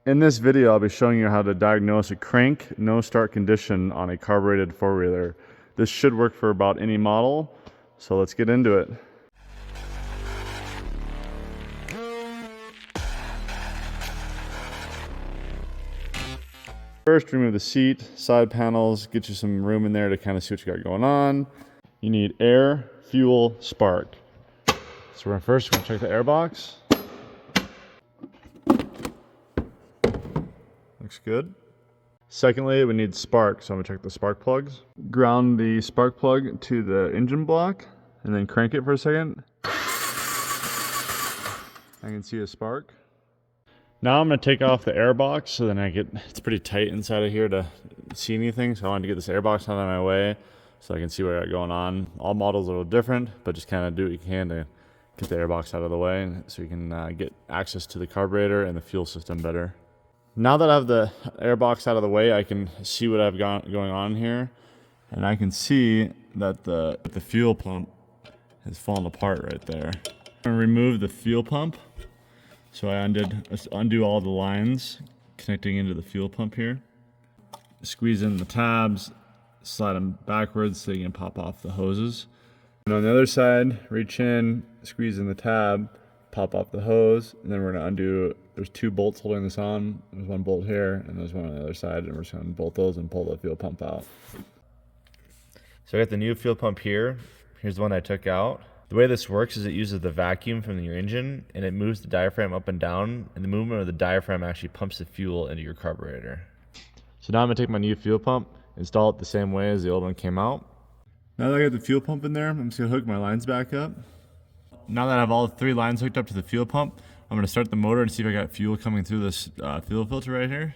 In this video, I'll be showing you how to diagnose a crank no start condition on a carbureted four-wheeler. This should work for about any model, so let's get into it. First, remove the seat, side panels, get you some room in there to kind of see what you got going on. You need air, fuel, spark. So we're going to check the air box. Looks good. Secondly, we need spark, so I'm gonna check the spark plugs. Ground the spark plug to the engine block and then crank it for a second. I can see a spark. Now I'm gonna take off the air box so then it's pretty tight inside of here to see anything. So I wanted to get this air box out of my way so I can see what I got going on. All models are a little different, but just kind of do what you can to get the air box out of the way so you can get access to the carburetor and the fuel system better. Now that I have the air box out of the way, I can see what I've got going on here. And I can see that the fuel pump has fallen apart right there. I'm gonna remove the fuel pump. So I undo all the lines connecting into the fuel pump here. Squeeze in the tabs, slide them backwards so you can pop off the hoses. And on the other side, reach in, squeeze in the tab, pop off the hose, and then we're gonna undo. There's two bolts holding this on. There's one bolt here, and there's one on the other side, and we're just gonna bolt those and pull the fuel pump out. So I got the new fuel pump here. Here's the one I took out. The way this works is it uses the vacuum from your engine, and it moves the diaphragm up and down, and the movement of the diaphragm actually pumps the fuel into your carburetor. So now I'm gonna take my new fuel pump, install it the same way as the old one came out. Now that I got the fuel pump in there, I'm just gonna hook my lines back up. Now that I have all three lines hooked up to the fuel pump, I'm going to start the motor and see if I got fuel coming through this fuel filter right here.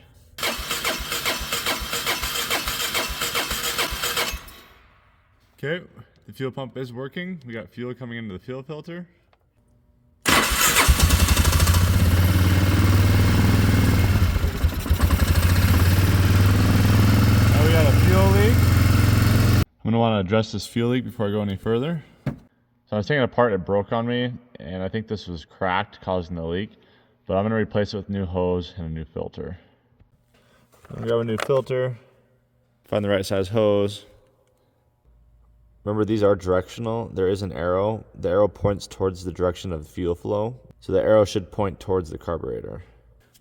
Okay, the fuel pump is working. We got fuel coming into the fuel filter. Now we got a fuel leak. I'm going to want to address this fuel leak before I go any further. So I was taking it apart, it broke on me, and I think this was cracked, causing the leak. But I'm going to replace it with a new hose and a new filter. I'm going to grab a new filter, find the right size hose. Remember, these are directional. There is an arrow. The arrow points towards the direction of the fuel flow. So the arrow should point towards the carburetor.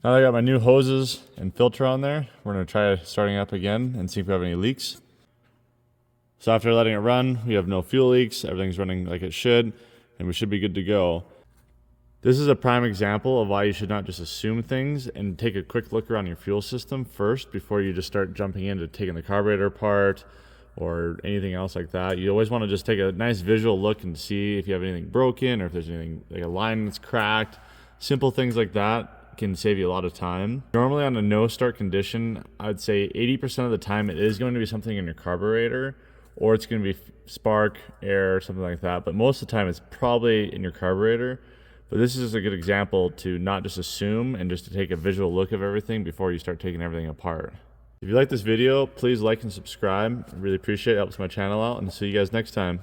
Now that I got my new hoses and filter on there, we're going to try starting up again and see if we have any leaks. So after letting it run, we have no fuel leaks, everything's running like it should, and we should be good to go. This is a prime example of why you should not just assume things and take a quick look around your fuel system first before you just start jumping into taking the carburetor apart or anything else like that. You always want to just take a nice visual look and see if you have anything broken or if there's anything like a line that's cracked. Simple things like that can save you a lot of time. Normally on a no start condition, I'd say 80% of the time it is going to be something in your carburetor, or it's going to be spark, air, something like that. But most of the time it's probably in your carburetor. But this is a good example to not just assume and just to take a visual look of everything before you start taking everything apart. If you like this video, please like and subscribe. I really appreciate it. It helps my channel out, and see you guys next time.